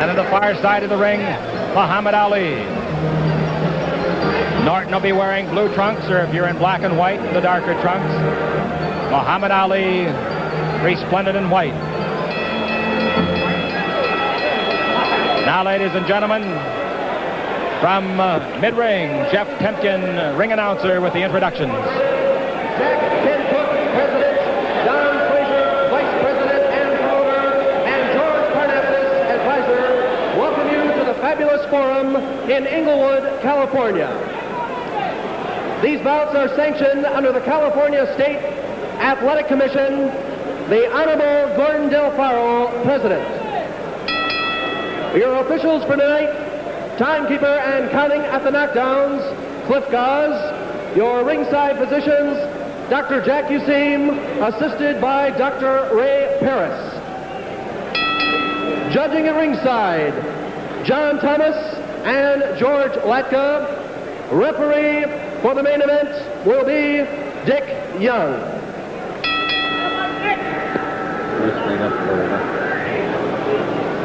And on the far side of the ring, Muhammad Ali. Norton will be wearing blue trunks, or if you're in black and white, the darker trunks. Muhammad Ali, resplendent in white. Now, ladies and gentlemen, from mid-ring, Jeff Temkin, ring announcer, with the introductions. Jack Kencook, President, Don Fraser, Vice President and Promoter, and George Parnassus, Advisor, welcome you to the fabulous forum in Inglewood, California. These bouts are sanctioned under the California State Athletic Commission, the Honorable Gordon Del Faro, President. Your officials for tonight, timekeeper and counting at the knockdowns, Cliff Gause. Your ringside physicians, Dr. Jack Useem, assisted by Dr. Ray Paris. Judging at ringside, John Thomas and George Latka. Referee for the main event will be Dick Young.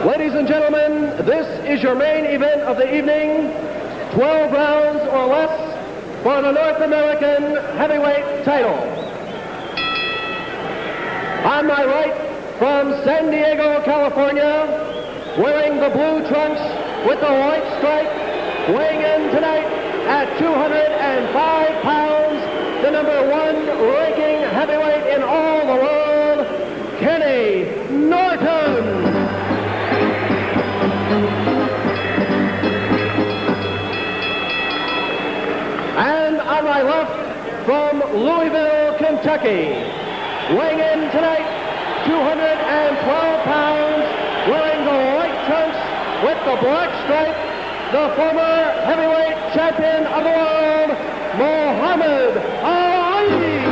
Ladies and gentlemen, this is your main event of the evening. 12 rounds or less for the North American heavyweight title. On my right, from San Diego, California, wearing the blue trunks with the white stripe, weighing in tonight at 205 pounds, the #1 ranking heavyweight in all the world, Kenny Norton. And on my left, from Louisville, Kentucky, weighing in tonight, 212 pounds, wearing the white trunks with the black stripe, the former heavyweight champion of the world, Muhammad Ali.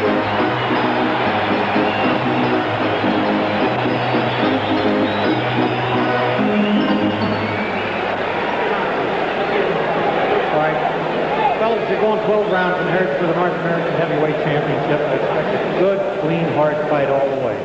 All right, fellas, you're going 12 rounds in here for the North American Heavyweight Championship. I expect a good, clean, hard fight all the way.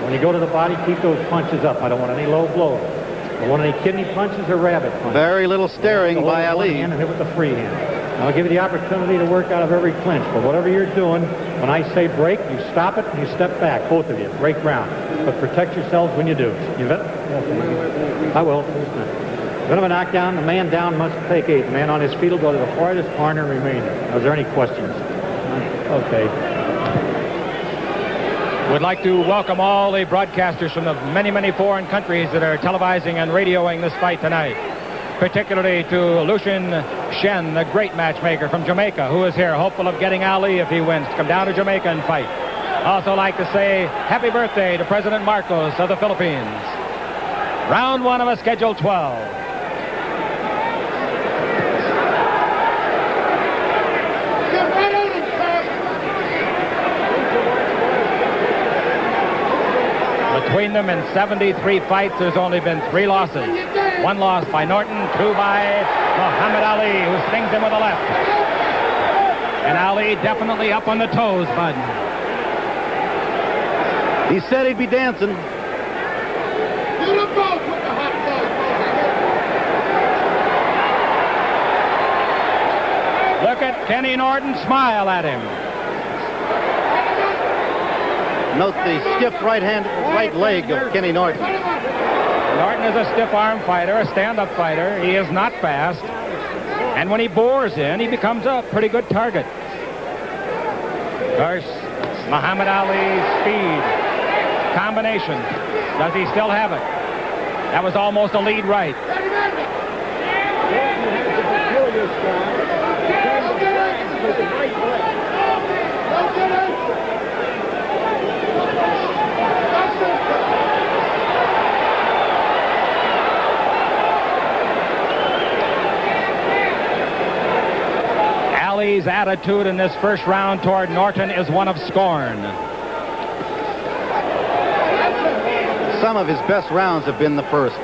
When you go to the body, keep those punches up. I don't want any low blows. I don't want any kidney punches or rabbit punches. Very little staring by Ali. Hand and hit with the free hand. I'll give you the opportunity to work out of every clinch, but whatever you're doing, when I say break, you stop it and you step back, both of you. Break ground. But protect yourselves when you do. You bet? I will. If you have a knockdown, the man down must take 8. The man on his feet will go to the farthest corner and remain there. Now, is there any questions? Okay. We'd like to welcome all the broadcasters from the many, many foreign countries that are televising and radioing this fight tonight. Particularly to Lucien Shen, the great matchmaker from Jamaica, who is here, hopeful of getting Ali if he wins, to come down to Jamaica and fight. Also like to say happy birthday to President Marcos of the Philippines. Round 1 of a scheduled 12. Between them in 73 fights, there's only been 3 losses. 1 loss by Norton, 2 by Muhammad Ali, who stings him with a left. And Ali definitely up on the toes, Bud. He said he'd be dancing. Look at Kenny Norton smile at him. Note the stiff right leg of Kenny Norton. Norton is a stiff-arm fighter, a stand-up fighter. He is not fast. And when he bores in, he becomes a pretty good target. Of course, Muhammad Ali's speed, combination. Does he still have it? That was almost a lead right. Ali's attitude in this first round toward Norton is one of scorn. Some of his best rounds have been the first.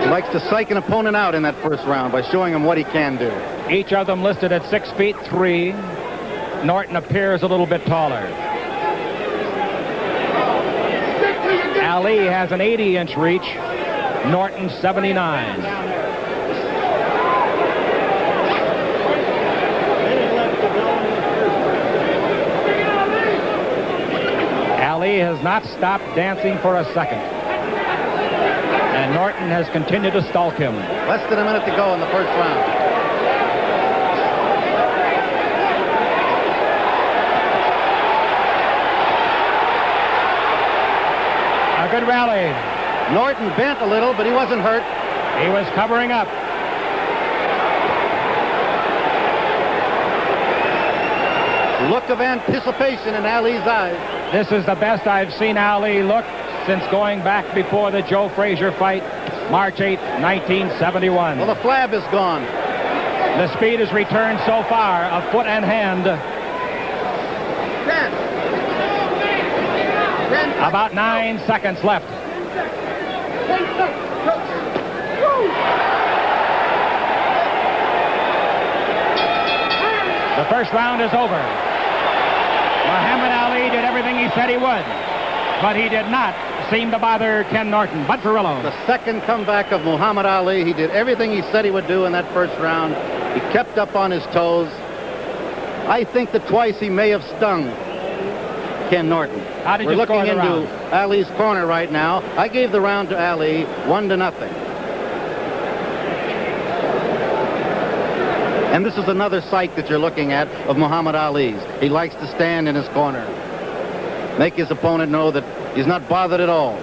He likes to psych an opponent out in that first round by showing him what he can do. Each of them listed at 6'3". Norton appears a little bit taller. Ali has an 80-inch reach. Norton 79. Ali has not stopped dancing for a second. And Norton has continued to stalk him. Less than a minute to go in the first round. A good rally. Norton bent a little, but he wasn't hurt. He was covering up. Look of anticipation in Ali's eyes. This is the best I've seen Ali look since going back before the Joe Frazier fight, March 8, 1971. Well, the flab is gone. The speed has returned so far of foot and hand. About 9 seconds left. The first round is over. Muhammad Ali did everything he said he would, but he did not seem to bother Ken Norton. Bud Ferrillo. The second comeback of Muhammad Ali. He did everything he said he would do in that first round. He kept up on his toes. I think that twice he may have stung Ken Norton. How did We're you looking score the into round? Ali's corner right now. I gave the round to Ali 1-0. And this is another sight that you're looking at of Muhammad Ali's. He likes to stand in his corner, make his opponent know that he's not bothered at all.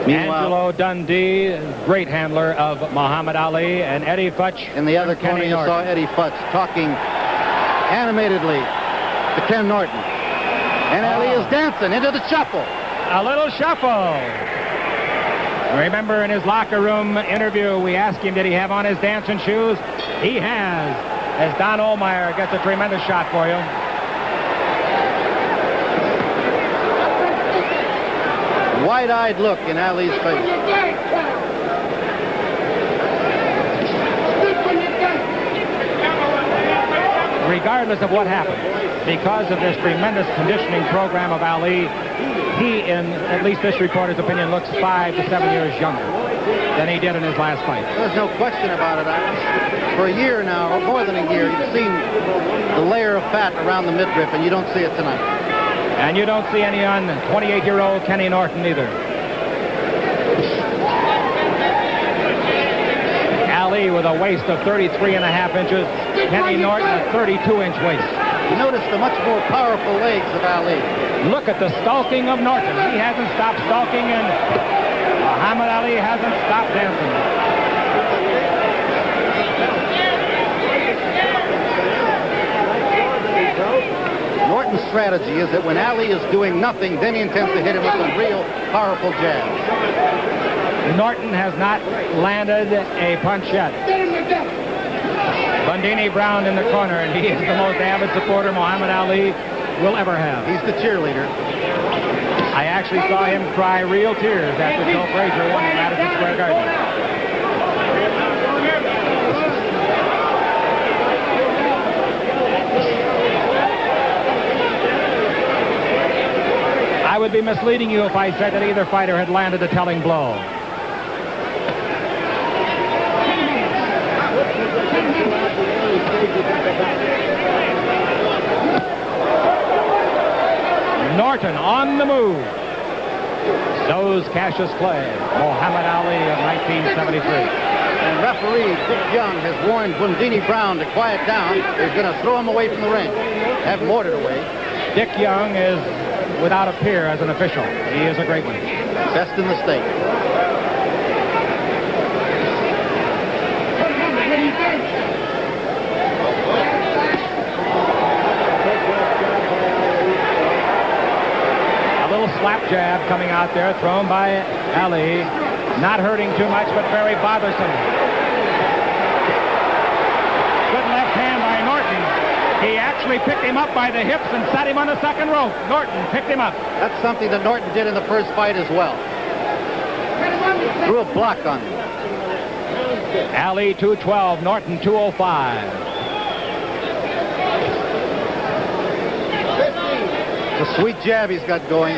Angelo Dundee, great handler of Muhammad Ali, and Eddie Futch. In the other corner, you saw Eddie Futch talking animatedly to Ken Norton. And Ali is dancing into the shuffle. A little shuffle. Remember in his locker room interview, we asked him, did he have on his dancing shoes? He has, as Don Ohlmeyer gets a tremendous shot for you. Wide-eyed look in Ali's face. Regardless of what happened, because of this tremendous conditioning program of Ali, he, in at least this reporter's opinion, looks 5 to 7 years younger than he did in his last fight. There's no question about it. For a year now, or more than a year, you've seen the layer of fat around the midriff, and you don't see it tonight. And you don't see any on 28-year-old Kenny Norton either. Ali with a waist of 33.5 inches. Kenny Norton a 32-inch waist. You notice the much more powerful legs of Ali. Look at the stalking of Norton. He hasn't stopped stalking, and Muhammad Ali hasn't stopped dancing. Norton's strategy is that when Ali is doing nothing, then he intends to hit him with some real powerful jabs. Norton has not landed a punch yet. Bundini Brown in the corner, and he is the most avid supporter Muhammad Ali will ever have. He's the cheerleader. I actually saw him cry real tears after Joe Frazier won in Madison Square Garden. I would be misleading you if I said that either fighter had landed a telling blow. Norton on the move. So's Cassius Clay, Muhammad Ali of 1973. And referee Dick Young has warned Bundini Brown to quiet down. He's going to throw him away from the ring. Have him ordered away. Dick Young is without a peer as an official. He is a great one. Best in the state. Slap jab coming out there, thrown by Ali. Not hurting too much, but very bothersome. Good left hand by Norton. He actually picked him up by the hips and set him on the second rope. Norton picked him up. That's something that Norton did in the first fight as well. Threw a block on him. Ali 212, Norton 205. The sweet jab he's got going.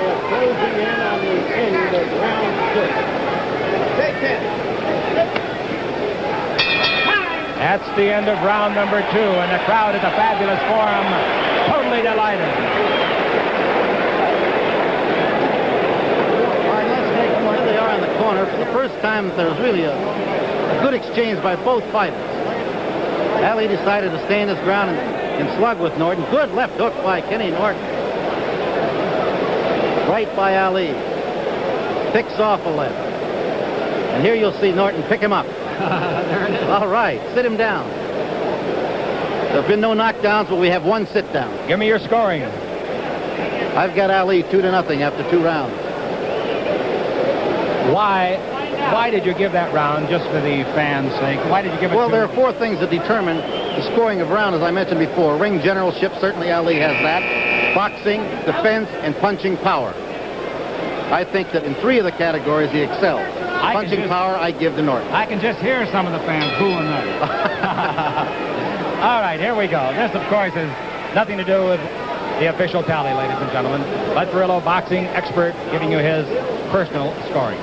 are closing in on the end of round 6. Take 10. That's the end of round number 2, and the crowd at the Fabulous Forum totally delighted. All right, let's take them where they are in the corner. For the first time, there was really a good exchange by both fighters. Ali decided to stand his ground and slug with Norton. Good left hook by Kenny Norton. Right by Ali. Picks off a left. And here you'll see Norton pick him up. There it is. All right, sit him down. There have been no knockdowns, but we have one sit down. Give me your scoring. I've got Ali 2-0 after 2 rounds. Why did you give that round, just for the fans' sake? Why did you give it Well, to there are 4 things that determine the scoring of round, as I mentioned before. Ring generalship, certainly Ali has that. Boxing, defense, and punching power. I think that in 3 of the categories he excels. Punching power, I give to Norton. I can just hear some of the fans booing that. All right, here we go. This, of course, has nothing to do with the official tally, ladies and gentlemen. Bud Perillo, boxing expert, giving you his personal scoring.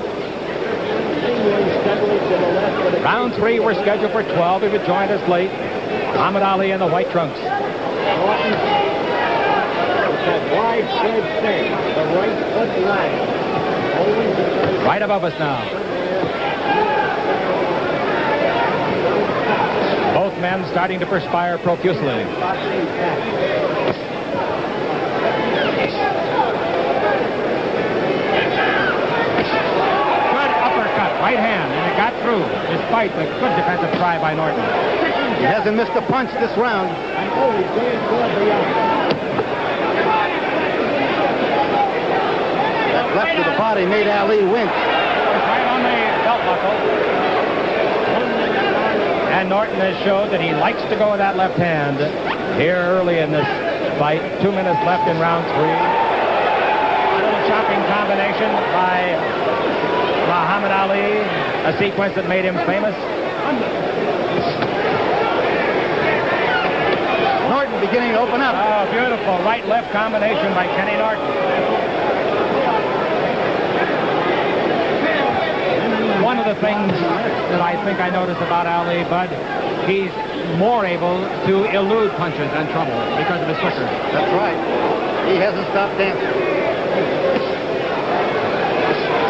Round 3, we're scheduled for 12. If you joined us late, Muhammad Ali in the white trunks. Norton, with that wide spread stance, the right foot line. Right above us now. Both men starting to perspire profusely. Good uppercut, right hand, and it got through, despite the good defensive try by Norton. He hasn't missed a punch this round. And always going toward the eye. That left to the body made Ali wince. Right on the belt buckle. And Norton has showed that he likes to go with that left hand here early in this fight. 2 minutes left in round 3. A little chopping combination by Muhammad Ali, a sequence that made him famous. Norton beginning to open up. Oh, beautiful right-left combination by Kenny Norton. One of the things that I think I noticed about Ali, Bud, he's more able to elude punches and trouble because of his quicker. That's right. He hasn't stopped dancing.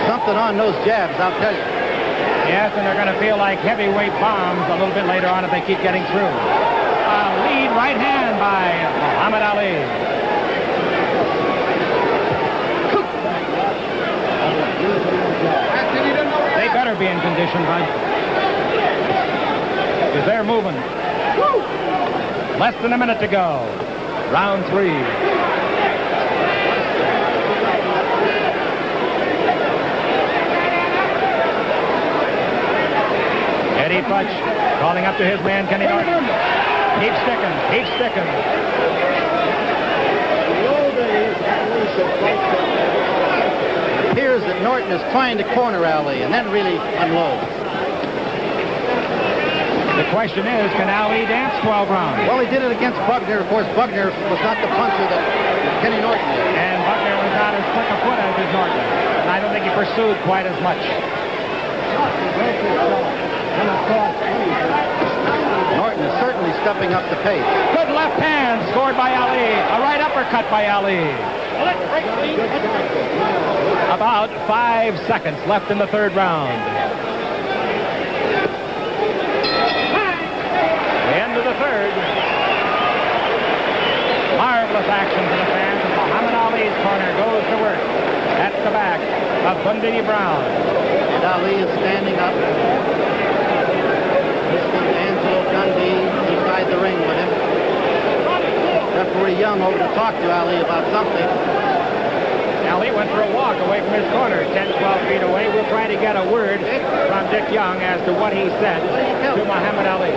Something on those jabs, I'll tell you. Yes, and they're going to feel like heavyweight bombs a little bit later on if they keep getting through. Lead right hand by Muhammad Ali. They better be in condition, Bud. Because they're moving. Less than a minute to go. Round 3. Eddie Futch calling up to his man, Kenny Norton. Keep sticking, keep sticking. It appears that Norton is trying to corner Ali and then really unloads. The question is, can Ali dance 12 rounds? Well, he did it against Bugner. Of course, Bugner was not the puncher that Kenny Norton is. And Bugner was not as quick a foot as his Norton. And I don't think he pursued quite as much. Norton is certainly stepping up the pace. Good left hand scored by Ali. A right uppercut by Ali. About 5 seconds left in the 3rd round. The end of the 3rd. Marvelous action for the fans. And Muhammad Ali's corner goes to work. At the back of Bundy Brown. And Ali is standing up. Listening to Angelo Dundee inside the ring with him. Referee Young over to talk to Ali about something. Ali went for a walk away from his corner, 10, 12 feet away. We'll try to get a word from Dick Young as to what he said to Muhammad Ali.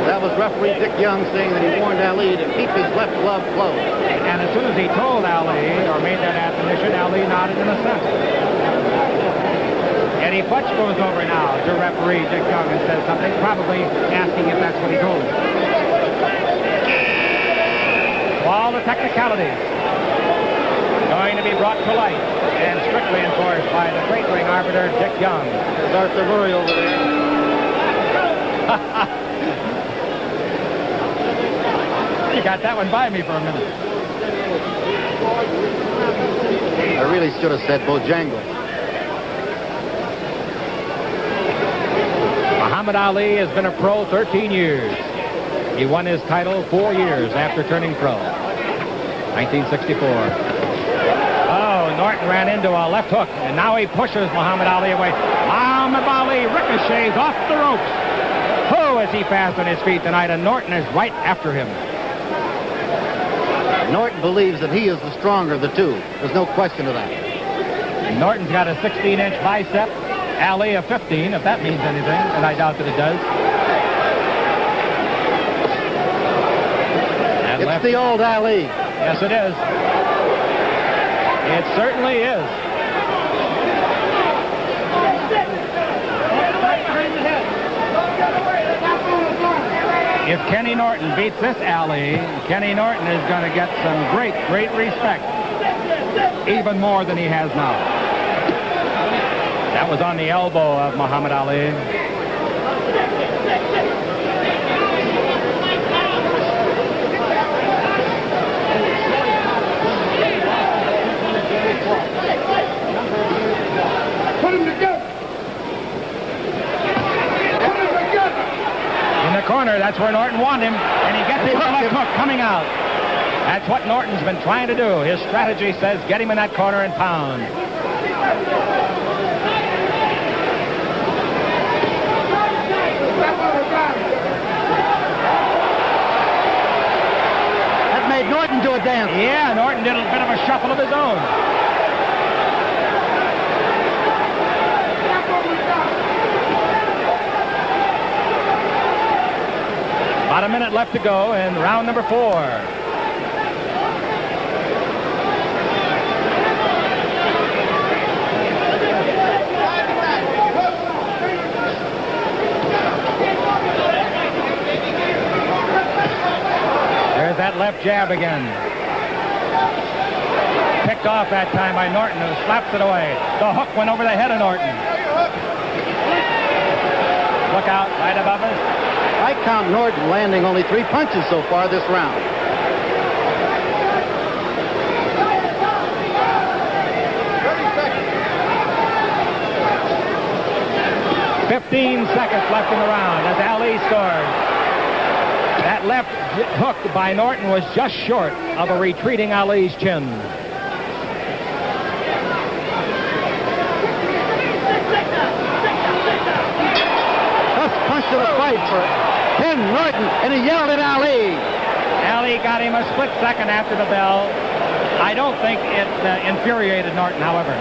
That was referee Dick Young saying that he warned Ali to keep his left glove closed. And as soon as he told Ali, or made that admonition, Ali nodded in assent. Eddie Futch goes over now to referee Dick Young and says something, probably asking if that's what he told him. all the technicalities going to be brought to light and strictly enforced by the great ring arbiter, Dick Young. There's Arthur Murray over there. You got that one by me for a minute. I really should have said Bojangles. Muhammad Ali has been a pro 13 years. He won his title 4 years after turning pro. 1964. Oh, Norton ran into a left hook, and now he pushes Muhammad Ali away. Muhammad Ali ricochets off the ropes. Oh, is he fast on his feet tonight, and Norton is right after him. Norton believes that he is the stronger of the two. There's no question of that. Norton's got a 16-inch bicep. Ali a 15, if that means anything, and I doubt that it does. And It's the old Ali. Yes, it is. It certainly is. If Kenny Norton beats this Ali, Kenny Norton is going to get some great, great respect. Even more than he has now. That was on the elbow of Muhammad Ali. Put him together. Put him together. In the corner, that's where Norton wanted him, and he gets him with a left hook coming out. That's what Norton's been trying to do. His strategy says get him in that corner and pound. That made Norton do a dance. Yeah, Norton did a bit of a shuffle of his own. About a minute left to go in round number 4. There's that left jab again. Picked off that time by Norton, who slaps it away. The hook went over the head of Norton. Look out, right above us. I count Norton landing only 3 punches so far this round. .30 15 seconds left in the round as Ali scores. That left hook by Norton was just short of a retreating Ali's chin. First punch of the fight for Ken Norton, and he yelled at Ali. Ali got him a split second after the bell. I don't think it infuriated Norton, however.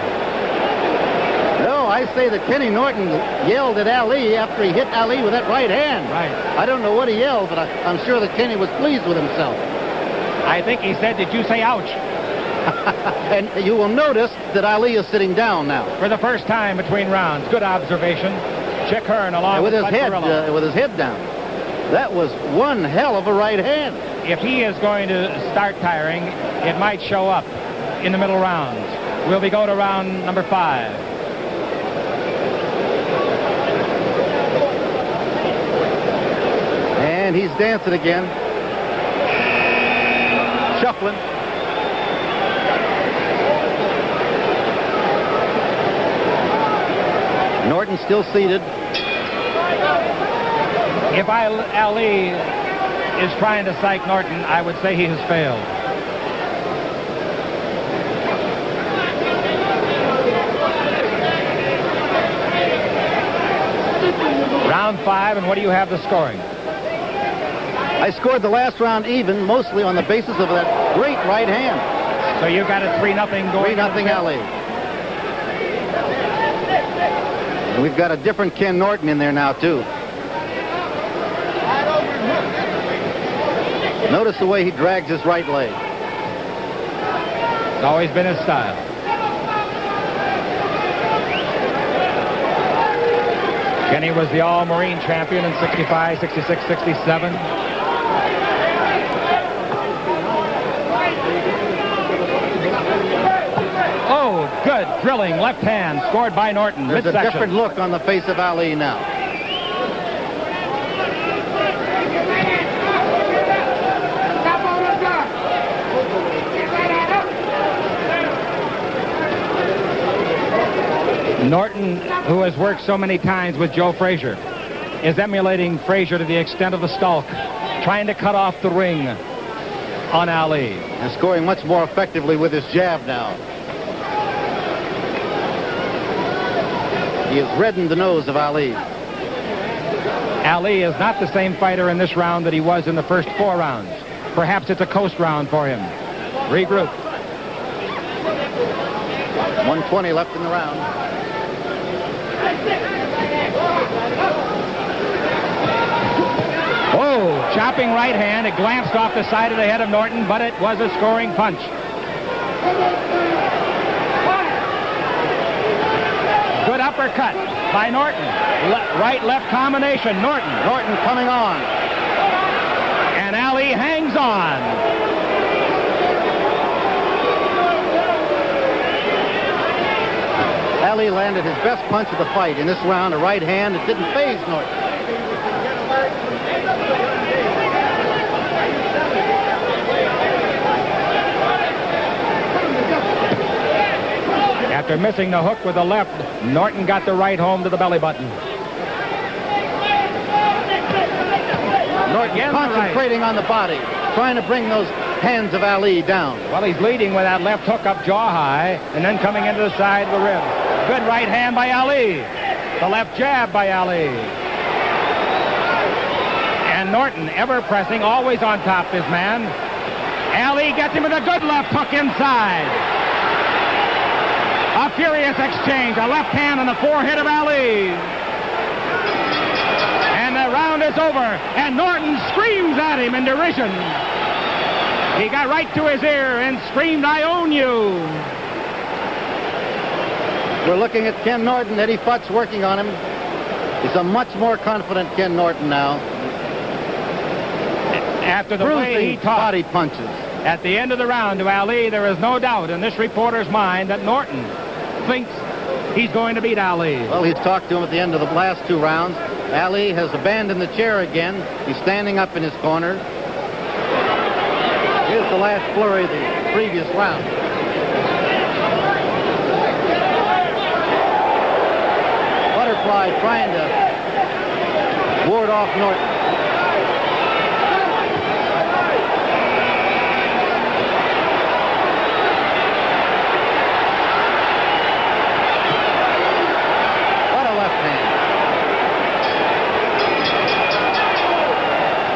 No, I say that Kenny Norton yelled at Ali after he hit Ali with that right hand. Right. I don't know what he yelled, but I'm sure that Kenny was pleased with himself. I think he said, did you say ouch? And you will notice that Ali is sitting down now. For the first time between rounds. Good observation. Chick Hearn along with his Bud head Carrillo. with his head down. That was one hell of a right hand. If he is going to start tiring, it might show up in the middle rounds. We'll be going to round number 5. And he's dancing again. Shuffling. Norton still seated. If Ali is trying to psych Norton, I would say he has failed. Round 5, and what do you have the scoring? I scored the last round even, mostly on the basis of that great right hand. So you got it 3-0 going. 3-0 Ali. And we've got a different Ken Norton in there now, too. Notice the way he drags his right leg. It's always been his style. Kenny was the All-Marine champion in 65, 66, 67. Good drilling left hand scored by Norton. There's a midsection. different look on the face of Ali now. Norton, who has worked so many times with Joe Frazier, is emulating Frazier to the extent of the stalk, trying to cut off the ring on Ali. And scoring much more effectively with his jab now. He has reddened the nose of Ali. Ali is not the same fighter in this round that he was in the first 4 rounds. Perhaps it's a coast round for him. Regroup. 1:20 left in the round. Oh, chopping right hand. It glanced off the side of the head of Norton, but it was a scoring punch. Good uppercut by Norton. Right-left combination. Norton coming on. And Ali hangs on. Ali landed his best punch of the fight in this round, a right hand. It didn't faze Norton. After missing the hook with the left, Norton got the right home to the belly button. Norton concentrating on the body, trying to bring those hands of Ali down. Well, he's leading with that left hook up jaw high and then coming into the side of the rib. Good right hand by Ali. The left jab by Ali. And Norton ever pressing, always on top of his man. Ali gets him with a good left hook inside. A furious exchange, a left hand on the forehead of Ali. And the round is over, and Norton screams at him in derision. He got right to his ear and screamed, "I own you." We're looking at Ken Norton. Eddie Futz working on him. He's a much more confident Ken Norton now. After the way he talked body punches at the end of the round to Ali, there is no doubt in this reporter's mind that Norton thinks he's going to beat Ali. Well, he's talked to him at the end of the last 2 rounds. Ali has abandoned the chair again. He's standing up in his corner. Here's the last flurry of the previous round. Butterfly trying to ward off Norton. What a left hand.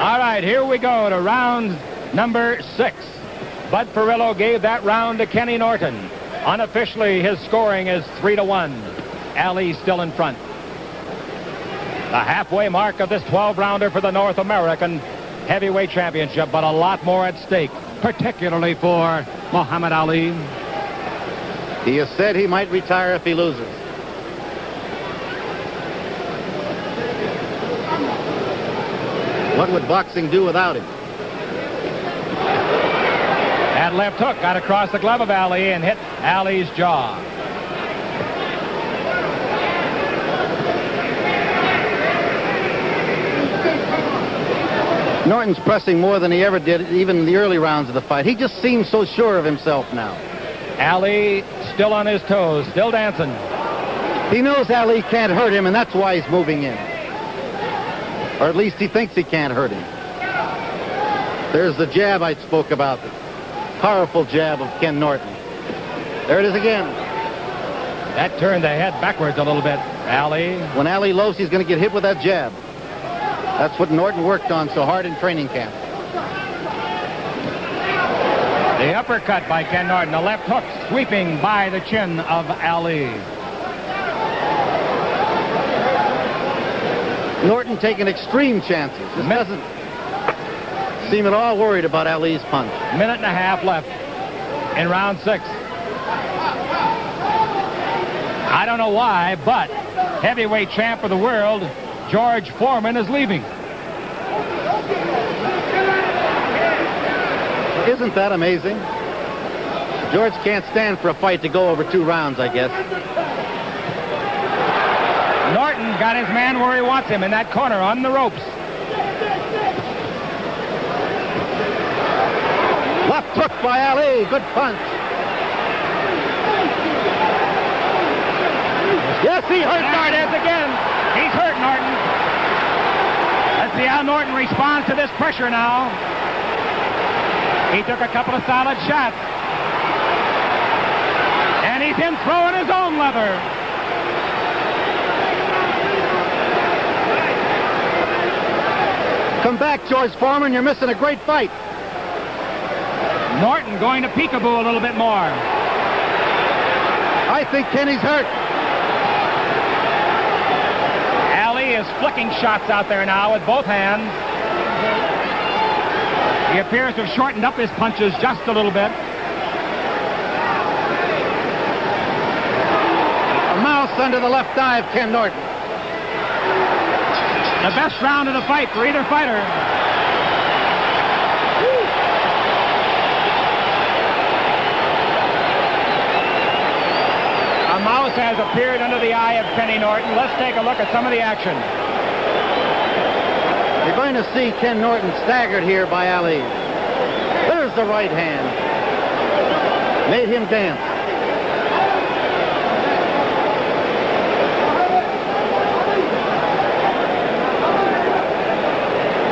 All right, here we go to round number 6. Bud Perillo gave that round to Kenny Norton. Unofficially, his scoring is 3-1. Ali still in front. The halfway mark of this 12-rounder for the North American Heavyweight Championship, but a lot more at stake, particularly for Muhammad Ali. He has said he might retire if he loses. What would boxing do without him? That left hook got across the glove of Ali and hit Ali's jaw. Norton's pressing more than he ever did, even in the early rounds of the fight. He just seems so sure of himself now. Ali still on his toes, still dancing. He knows Ali can't hurt him, and that's why he's moving in. Or at least he thinks he can't hurt him. There's the jab I spoke about. The powerful jab of Ken Norton. There it is again. That turned the head backwards a little bit, Ali. When Ali loafs, he's going to get hit with that jab. That's what Norton worked on so hard in training camp. The uppercut by Ken Norton. The left hook sweeping by the chin of Ali. Norton taking extreme chances. This doesn't seem at all worried about Ali's punch. Minute and a half left in round 6. I don't know why, but heavyweight champ of the world, George Foreman, is leaving. Isn't that amazing? George can't stand for a fight to go over 2 rounds, I guess. Norton got his man where he wants him in that corner on the ropes. Left hook by Ali. Good punch. Yes, he hurt. There it is again. He's hurt, Norton. Let's see how Norton responds to this pressure now. He took a couple of solid shots. And he's in throwing his own leather. Come back, George Foreman. You're missing a great fight. Norton going to peekaboo a little bit more. I think Kenny's hurt. Ali is flicking shots out there now with both hands. He appears to have shortened up his punches just a little bit. A mouse under the left eye of Ken Norton. The best round of the fight for either fighter. A mouse has appeared under the eye of Kenny Norton. Let's take a look at some of the action. You're going to see Ken Norton staggered here by Ali. There's the right hand. Made him dance.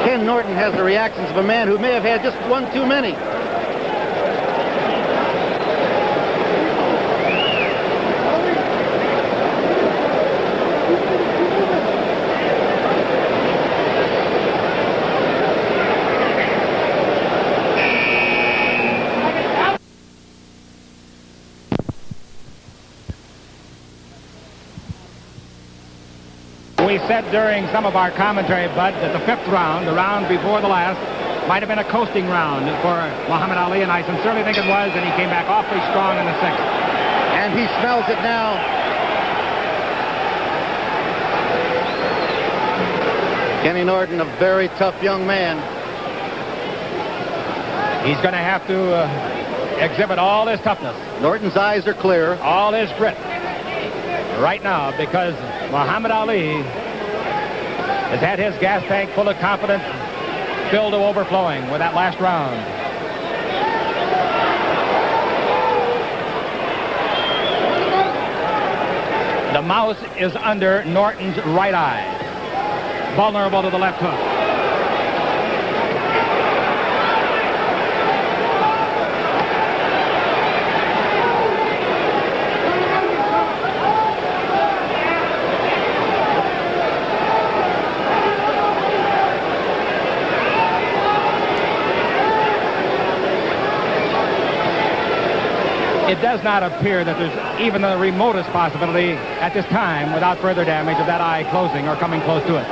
Ken Norton has the reactions of a man who may have had just one too many. We said during some of our commentary, Bud, that the 5th round, the round before the last, might have been a coasting round for Muhammad Ali, and I sincerely think it was, and he came back awfully strong in the 6th. And he smells it now. Kenny Norton, a very tough young man. He's going to have to exhibit all his toughness. Norton's eyes are clear. All his grit right now, because Muhammad Ali has had his gas tank full of confidence filled to overflowing with that last round. The mouse is under Norton's right eye, vulnerable to the left hook. It does not appear that there's even the remotest possibility at this time, without further damage, of that eye closing or coming close to it.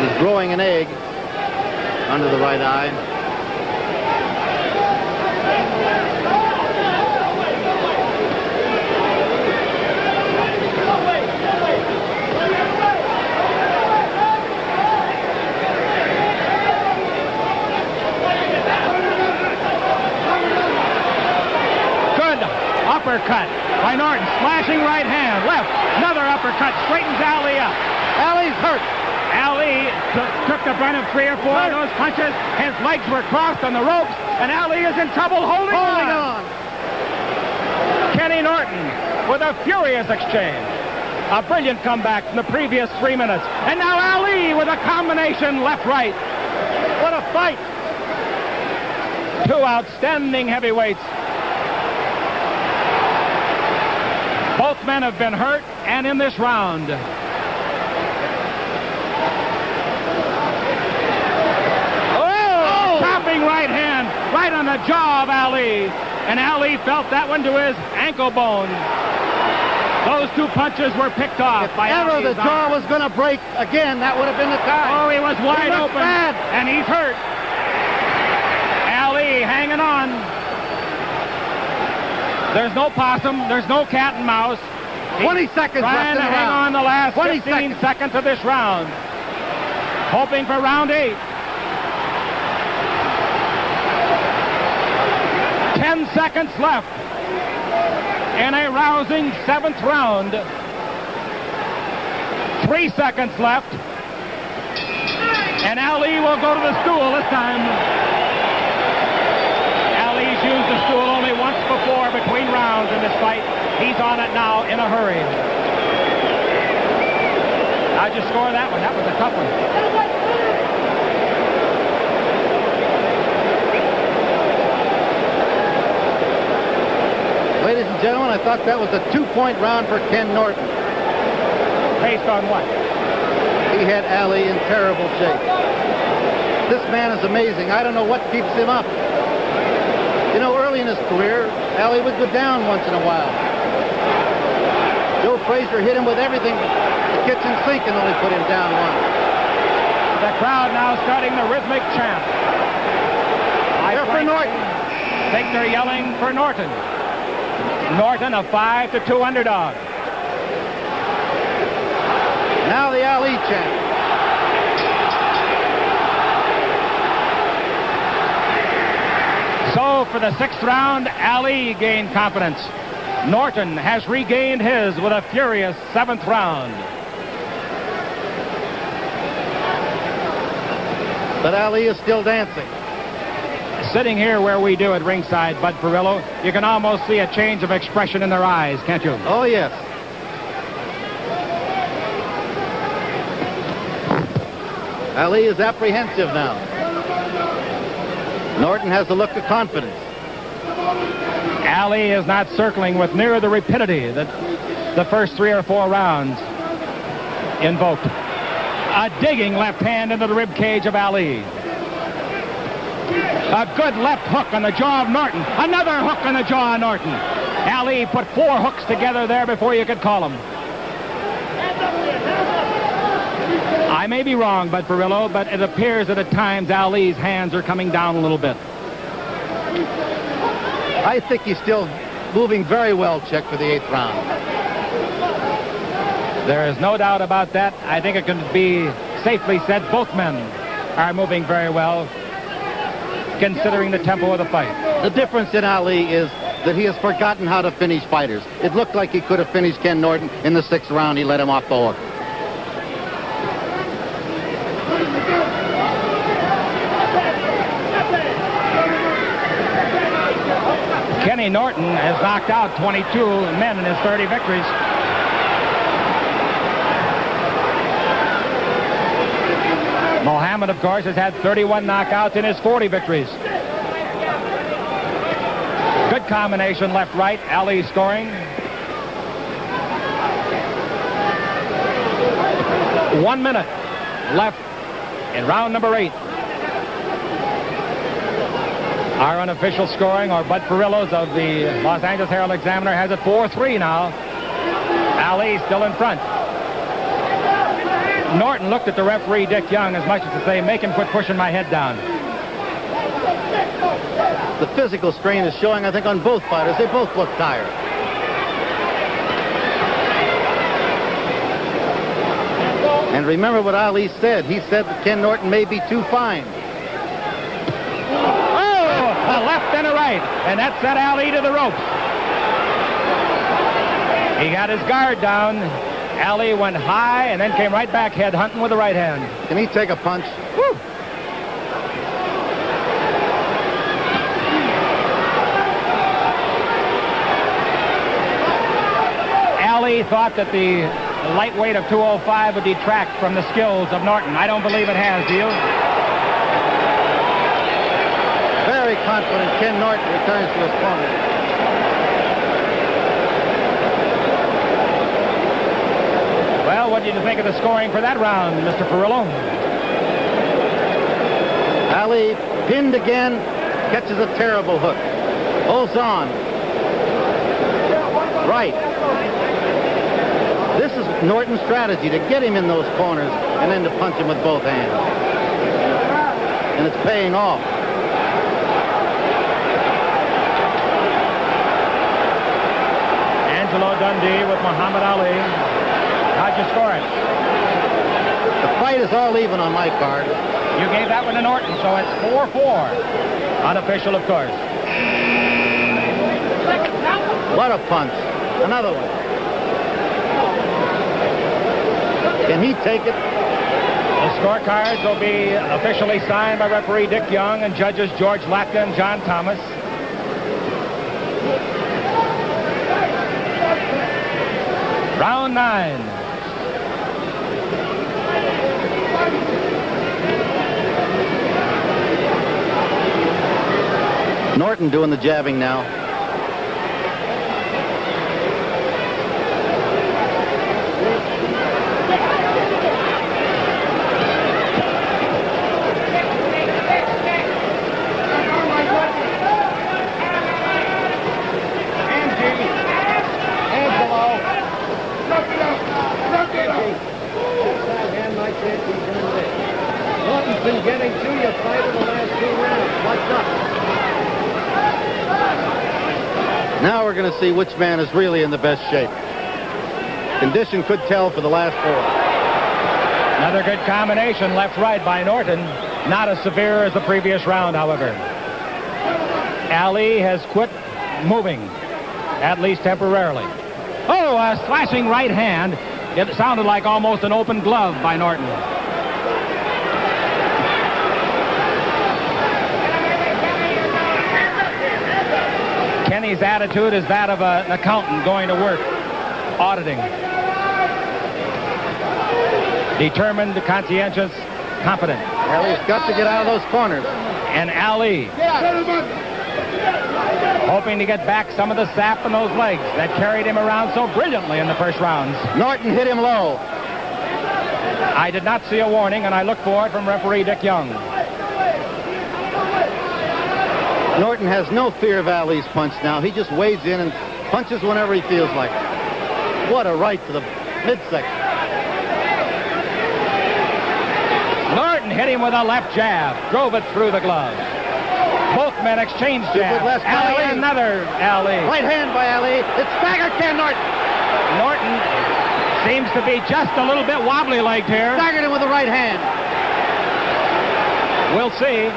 He's growing an egg under the right eye. Uppercut by Norton, slashing right hand, left, another uppercut, straightens Ali up. Ali's hurt. Ali took the brunt of 3 or 4 of those punches. His legs were crossed on the ropes, and Ali is in trouble holding on. Kenny Norton with a furious exchange. A brilliant comeback from the previous 3 minutes. And now Ali with a combination left-right. What a fight. 2 outstanding heavyweights. Both men have been hurt, and in this round. Oh! Chopping right hand, right on the jaw of Ali. And Ali felt that one to his ankle bone. Those 2 punches were picked off by Ali. If ever the jaw was going to break again, that would have been the time. Oh, he was wide open. Bad. And he's hurt. Ali hanging on. There's no possum. There's no cat and mouse. 20 seconds left Trying in to the hang round. on the last 20 15 seconds of this round. hoping for round 8. 10 seconds left in a rousing 7th round. 3 seconds left. And Ali will go to the stool this time. Ali's used the stool only once before between rounds in this fight. He's on it now in a hurry. How'd you score that one? That was a tough one. Ladies and gentlemen, I thought that was a 2-point round for Ken Norton. Based on what? He had Ali in terrible shape. This man is amazing. I don't know what keeps him up. You know, early in his career, Ali would go down once in a while. Joe Frazier hit him with everything, the kitchen sink, and only put him down once. The crowd now starting the rhythmic chant. They're for Norton. I think they're yelling for Norton. Norton, a 5-2 underdog. Now the Ali chant. So for the 6th round, Ali gained confidence. Norton has regained his with a furious 7th round. But Ali is still dancing. Sitting here where we do at ringside, Bud Perillo, you can almost see a change of expression in their eyes, can't you? Oh, yes. Ali is apprehensive now. Norton has a look of confidence. Ali is not circling with near the rapidity that the first 3 or 4 rounds invoked. A digging left hand into the rib cage of Ali. A good left hook on the jaw of Norton. Another hook on the jaw of Norton. Ali put 4 hooks together there before you could call them. I may be wrong, Bud Perillo, but it appears that at times Ali's hands are coming down a little bit. I think he's still moving very well, Chick, for the 8th round. There is no doubt about that. I think it can be safely said both men are moving very well, considering the tempo of the fight. The difference in Ali is that he has forgotten how to finish fighters. It looked like he could have finished Ken Norton in the 6th round. He let him off the hook. Kenny Norton has knocked out 22 men in his 30 victories. Mohammed, of course, has had 31 knockouts in his 40 victories. Good combination left-right. Ali scoring. 1 minute left in round number 8. Our unofficial scoring, or Bud Perillo's of the Los Angeles Herald-Examiner, has it 4-3 now. Ali still in front. Norton looked at the referee, Dick Young, as much as to say, make him quit pushing my head down. The physical strain is showing, I think, on both fighters. They both look tired. And remember what Ali said. He said that Ken Norton may be too fine. A left and a right, and that set Ali to the ropes. He got his guard down. Ali went high and then came right back head hunting with the right hand. Can he take a punch? Woo. Ali thought that the lightweight of 205 would detract from the skills of Norton. I don't believe it has, do you? Very confident Ken Norton returns to his corner. Well, what did you think of the scoring for that round, Mr. Perillo? Ali pinned again, catches a terrible hook. Holds on. Right. This is Norton's strategy, to get him in those corners and then to punch him with both hands. And it's paying off. Angelo Dundee with Muhammad Ali. How'd you score it? The fight is all even on my card. You gave that one to Norton, so it's 4-4. Unofficial, of course. What a punch. Another one. Can he take it? The scorecards will be officially signed by referee Dick Young and judges George Latka and John Thomas. Round 9. Norton doing the jabbing now. Norton's been getting to you 5 of the last 2 rounds. What's up? Now we're going to see which man is really in the best shape. Condition could tell for the last 4. Another good combination left-right by Norton. Not as severe as the previous round, however. Ali has quit moving, at least temporarily. Oh, a slashing right hand. It sounded like almost an open glove by Norton. Kenny's attitude is that of an accountant going to work, auditing. Determined, conscientious, competent. Ali's got to get out of those corners. And Ali, hoping to get back some of the sap in those legs that carried him around so brilliantly in the first rounds. Norton hit him low. I did not see a warning, and I look for it from referee Dick Young. Norton has no fear of Ali's punch now. He just wades in and punches whenever he feels like it. What a right to the midsection. Norton hit him with a left jab, drove it through the glove. Both men exchanged jabs. Ali, another Ali. Right hand by Ali. It's staggered Ken Norton. Norton seems to be just a little bit wobbly-legged here. Staggered him with the right hand. We'll see.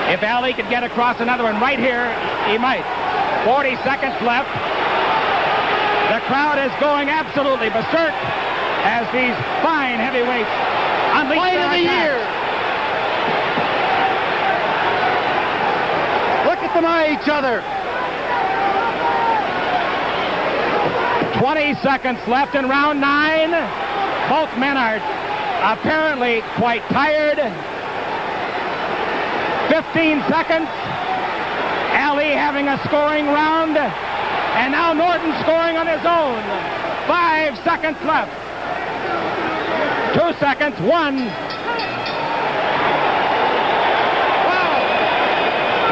If Ali could get across another one right here, he might. 40 seconds left. The crowd is going absolutely berserk as these fine heavyweights unleash Fight their of the attack. year. Look at them eye each other. 20 seconds left in round 9. Both men are apparently quite tired. 15 seconds. Ali having a scoring round. And now Norton scoring on his own. 5 seconds left. 2 seconds. 1. Wow.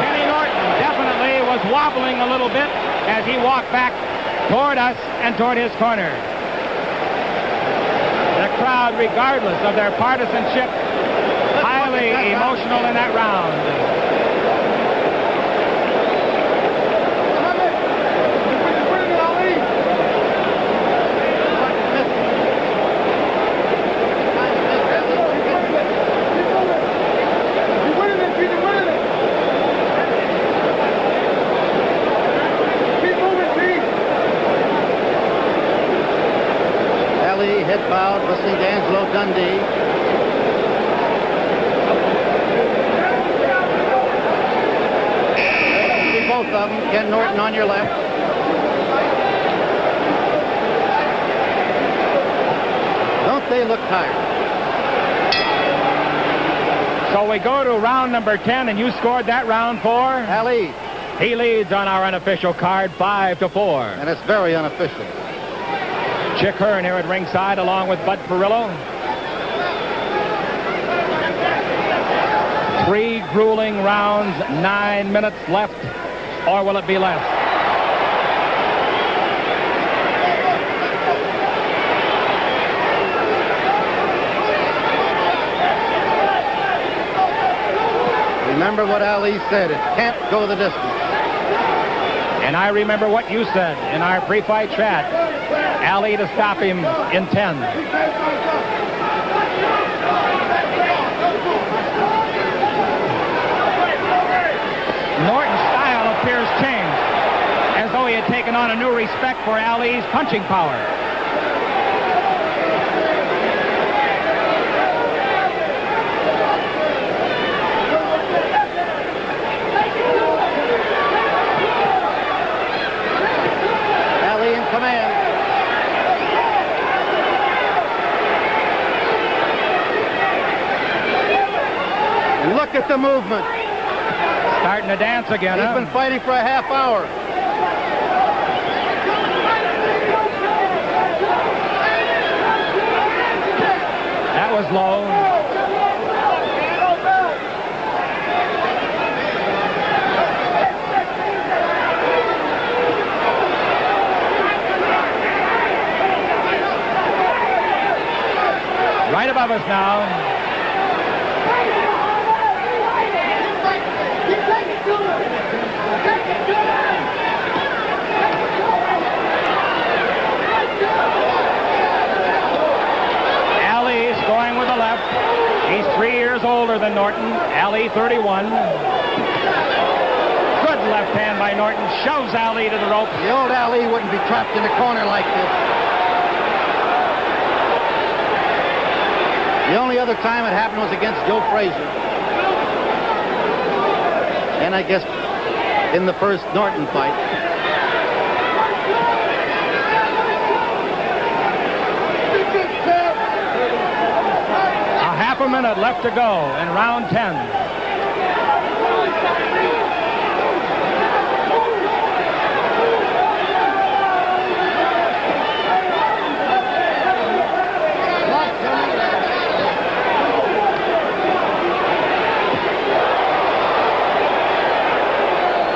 Kenny Norton definitely was wobbling a little bit as he walked back toward us and toward his corner. The crowd, regardless of their partisanship, highly emotional in that round. Ali head bowed, listening to Angelo Dundee. Both of them. Ken Norton on your left. Don't they look tired? So we go to round number 10, and you scored that round for? Ali. He leads on our unofficial card 5-4. And it's very unofficial. Chick Hearn here at ringside along with Bud Perillo. 3 grueling rounds, 9 minutes left. Or will it be less? Remember what Ali said, it can't go the distance. And I remember what you said in our pre-fight chat. Ali to stop him in 10. Norton's style appears changed, as though he had taken on a new respect for Ali's punching power. Ali in command. And look at the movement. Starting to dance again. He's been fighting for a half hour. That was low. Right above us now. Ali is going with the left. He's 3 years older than Norton. Ali 31. Good left hand by Norton. Shoves Ali to the rope. The old Ali wouldn't be trapped in a corner like this. The only other time it happened was against Joe Frazier. And I guess in the first Norton fight. A half a minute left to go in round 10.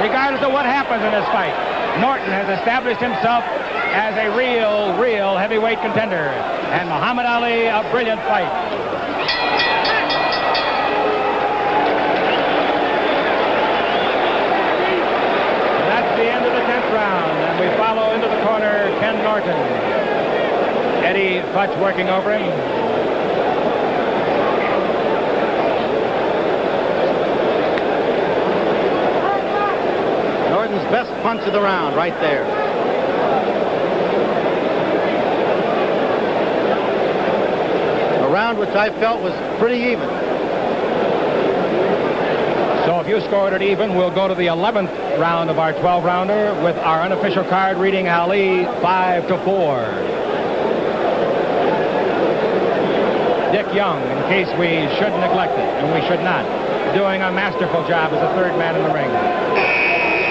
Regardless of what happens in this fight, Norton has established himself as a real heavyweight contender. And Muhammad Ali, a brilliant fight. And that's the end of the 10th round. And we follow into the corner Ken Norton. Eddie Futch working over him. Norton's best punch of the round right there. A round which I felt was pretty even. So if you scored it even, we'll go to the 11th round of our 12-rounder with our unofficial card reading Ali 5-4. Dick Young, in case we should neglect it, and we should not, doing a masterful job as a third man in the ring.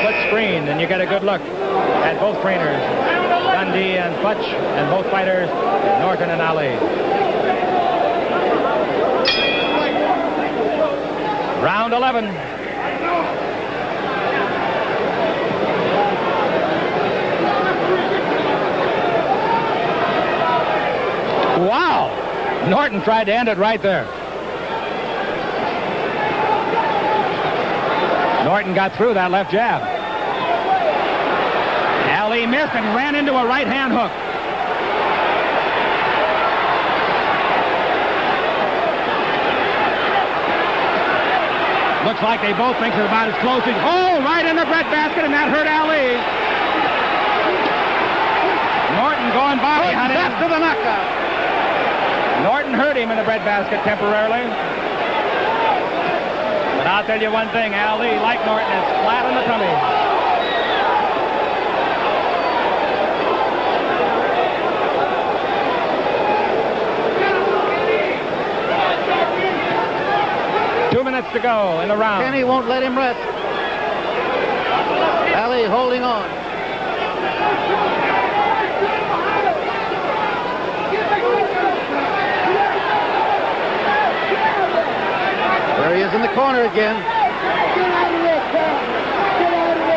Split screen, and you get a good look at both trainers, Dundee and Futch, and both fighters, Norton and Ali. Round 11. Wow! Norton tried to end it right there. Norton got through that left jab. Ali missed and ran into a right-hand hook. Looks like they both think it's about as close as... Oh, right in the breadbasket, and that hurt Ali. Norton going body hunting. After the knockout. Norton hurt him in the breadbasket temporarily. But I'll tell you one thing, Ali, like Norton, is flat on the tummy. To go in the round. Kenny won't let him rest. Ali holding on. There he is in the corner again.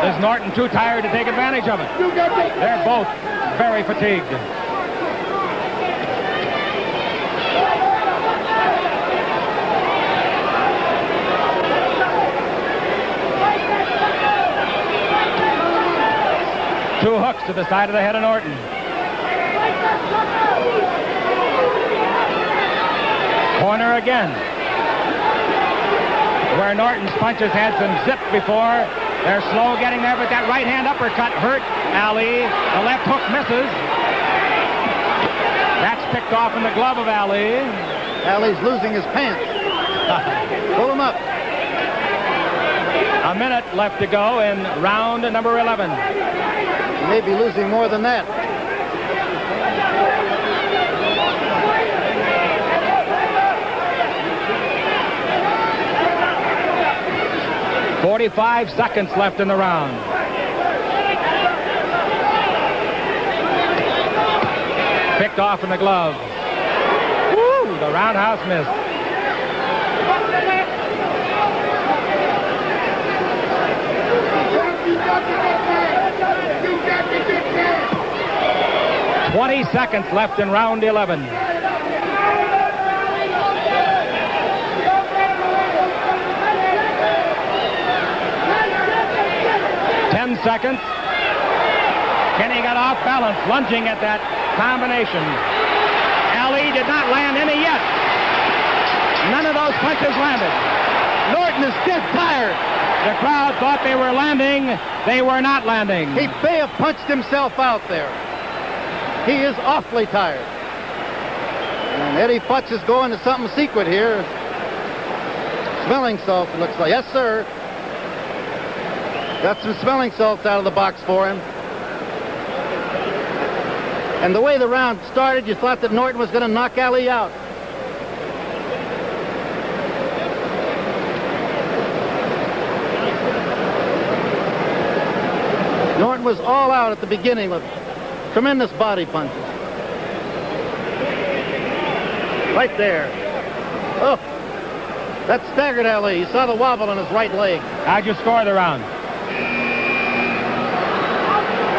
Is Norton too tired to take advantage of it? They're both very fatigued. Two hooks to the side of the head of Norton. Corner again. Where Norton's punches had some zip before. They're slow getting there, but that right hand uppercut hurt Ali. The left hook misses. That's picked off in the glove of Ali. Ali's losing his pants. Pull him up. A minute left to go in round number 11. He may be losing more than that. "45 seconds left in the round. Picked off in the glove. Woo! The roundhouse missed. "20 seconds left in round 11. 10 seconds. Kenny got off balance, lunging at that combination. Ali did not land any yet. None of those punches landed. Norton is dead tired. The crowd thought they were landing. They were not landing. He may have punched himself out there. He is awfully tired. And Eddie Futz is going to something secret here. Smelling salts, it looks like. Yes, sir. Got some smelling salts out of the box for him. And the way the round started, you thought that Norton was going to knock Ali out. Norton was all out at the beginning with tremendous body punches. Right there. Oh, that staggered Ali. You saw the wobble on his right leg. How'd you score the round?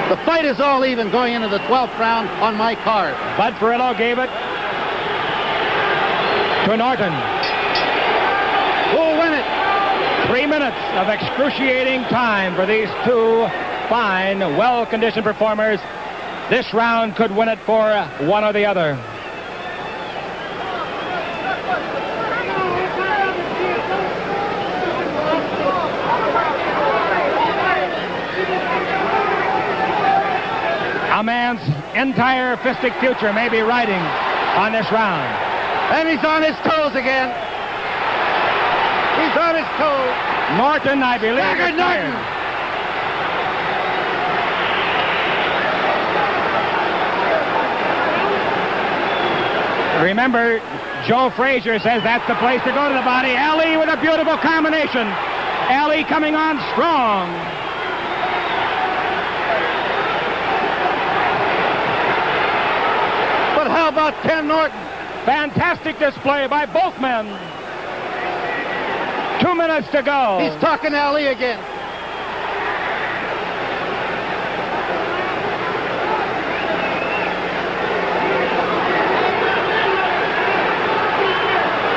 The fight is all even going into the 12th round on my card. Bud Ferrillo gave it to Norton. Who'll win it? 3 minutes of excruciating time for these two fine, well-conditioned performers. This round could win it for one or the other. A man's entire fistic future may be riding on this round. And he's on his toes again. He's on his toes. Norton, I believe, Staggered is Norton. tired. Remember, Joe Frazier says that's the place to go to the body. Ali with a beautiful combination. Ali coming on strong. But how about Ken Norton? Fantastic display by both men. 2 minutes to go. He's talking to Ali again.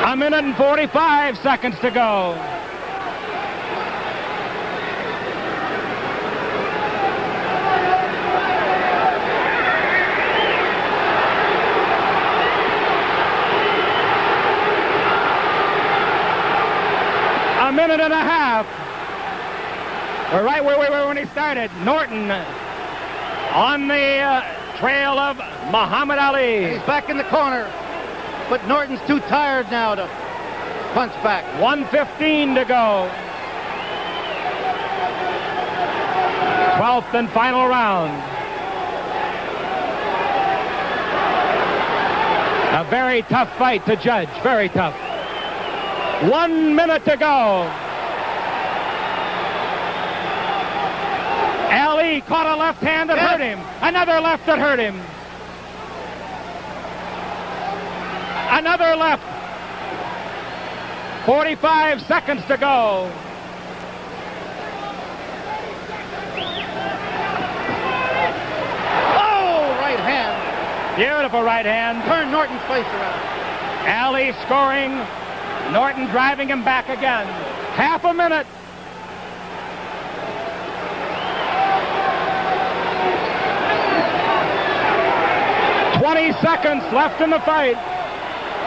A minute and 45 seconds to go. A minute and a half. We're right where we were when he started. Norton on the trail of Muhammad Ali. He's back in the corner. But Norton's too tired now to punch back. 1:15 to go. 12th and final round. A very tough fight to judge. Very tough. 1 minute to go. Ali caught a left hand that hurt him. Another left that hurt him. Another left. 45 seconds to go. Oh, right hand. Beautiful right hand. Turn Norton's face around. Ali scoring. Norton driving him back again. Half a minute. "20 seconds left in the fight.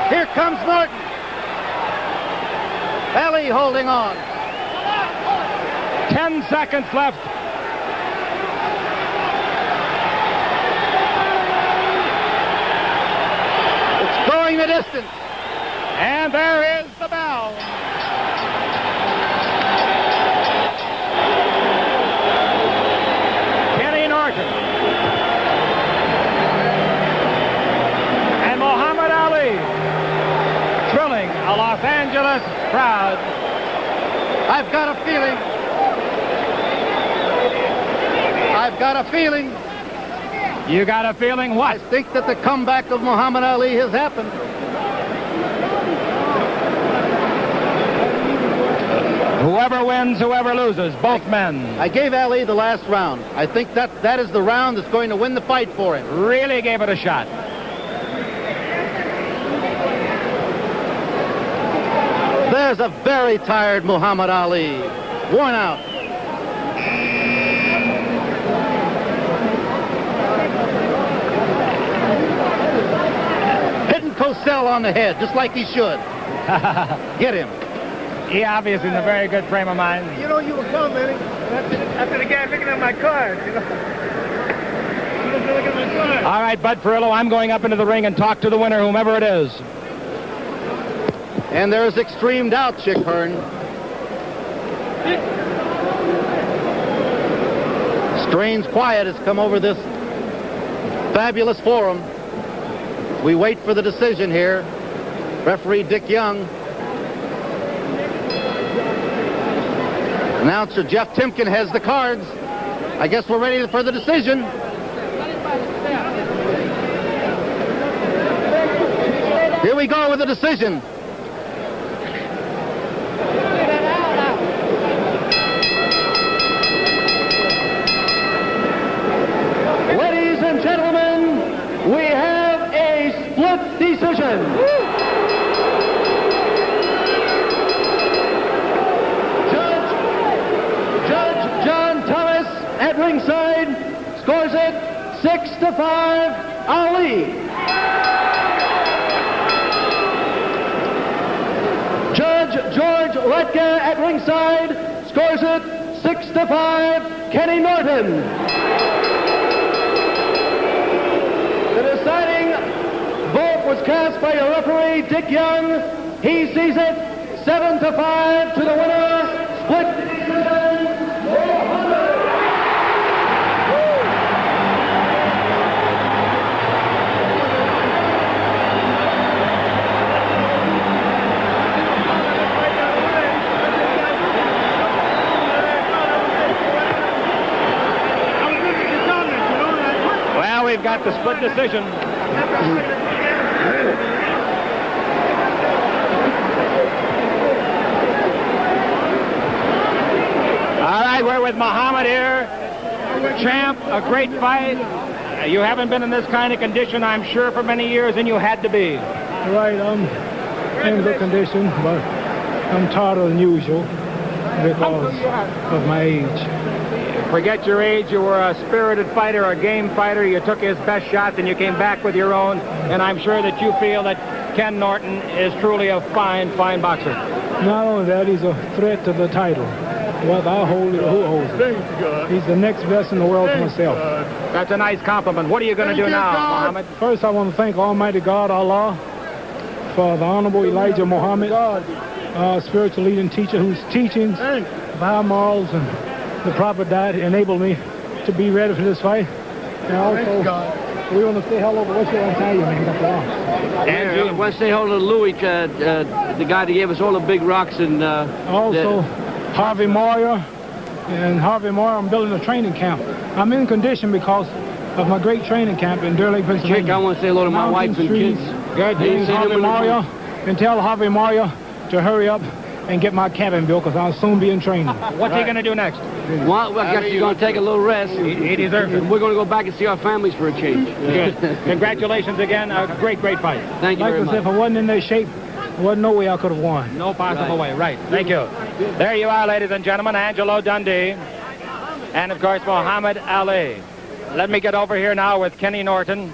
Here comes Norton. Ali holding on. 10 seconds left. It's going the distance. And there is the bell. Kenny Norton and Muhammad Ali thrilling a Los Angeles crowd. I've got a feeling. You got a feeling what? I think that the comeback of Muhammad Ali has happened. Whoever wins, whoever loses, both men. I gave Ali the last round. I think that is the round that's going to win the fight for him. Really gave it a shot. There's a very tired Muhammad Ali. Worn out. Hitting Cosell on the head, just like he should. Get him. He obviously in a very good frame of mind. You know you were coming, man. After the guy picking up my card, you know. Looking at my card. All right, Bud Perillo, I'm going up into the ring and talk to the winner, whomever it is. And there's extreme doubt, Chick Hearn. Strange quiet has come over this fabulous forum. We wait for the decision here. Referee Dick Young. Announcer Jeff Timken has the cards. I guess we're ready for the decision. Here we go with the decision. Ladies and gentlemen, we have a split decision. Judge John Thomas at ringside scores it 6-5, Ali. Judge George Letka at ringside scores it 6-5, Kenny Norton. The deciding vote was cast by your referee, Dick Young. He sees it 7-5 to the winner. Split decision. Well, we've got the split decision. All right, we're with Muhammad here. Champ, a great fight. You haven't been in this kind of condition, I'm sure, for many years, and you had to be. Right, I'm in good condition, but I'm tighter than usual because of my age. Forget your age, you were a spirited fighter, a game fighter. You took his best shots and you came back with your own. And I'm sure that you feel that Ken Norton is truly a fine, fine boxer. Not only that, he's a threat to the title. Whether I hold it or who holds it. He's the next best in the world to myself. That's a nice compliment. What are you going to do now, Muhammad? First, I want to thank Almighty God, Allah, for the Honorable Elijah Muhammad, spiritual leading teacher whose teachings of high morals and the proper diet enabled me to be ready for this fight. And also, we want to say hello to what's your Italian man got the arms. And I want to say hello to Louis, the guy that gave us all the big rocks. And also, Harvey Moyer. And Harvey Moyer, I'm building a training camp. I'm in condition because of my great training camp in Deer Lake, Pennsylvania. Chick, I want to say hello to my wife and kids. Good. Harvey Moyer, and tell Harvey Moyer to hurry up and get my cabin built because I'll soon be in training. What's he going to do next? Well, I guess he's going to take a little rest. He deserves it. We're going to go back and see our families for a change. Good. Congratulations again. A great, great fight. Thank you very much. Like I said, if I wasn't in their shape, there wasn't no way I could have won. No possible way. Right. Thank you. There you are, ladies and gentlemen. Angelo Dundee. And, of course, Muhammad Ali. Let me get over here now with Kenny Norton.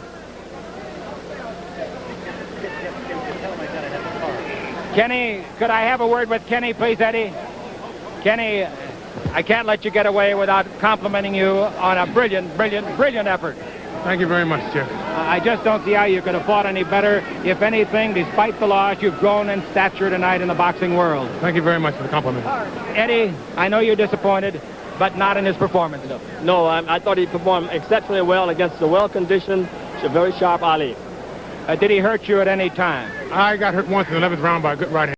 Kenny, could I have a word with Kenny, please, Eddie? Kenny, I can't let you get away without complimenting you on a brilliant, brilliant, brilliant effort. Thank you very much, Jeff. I just don't see how you could have fought any better. If anything, despite the loss, you've grown in stature tonight in the boxing world. Thank you very much for the compliment. Eddie, I know you're disappointed, but not in his performance. No, I thought he performed exceptionally well against the well-conditioned, very sharp Ali. Did he hurt you at any time? I got hurt once in the 11th round by a good right hand.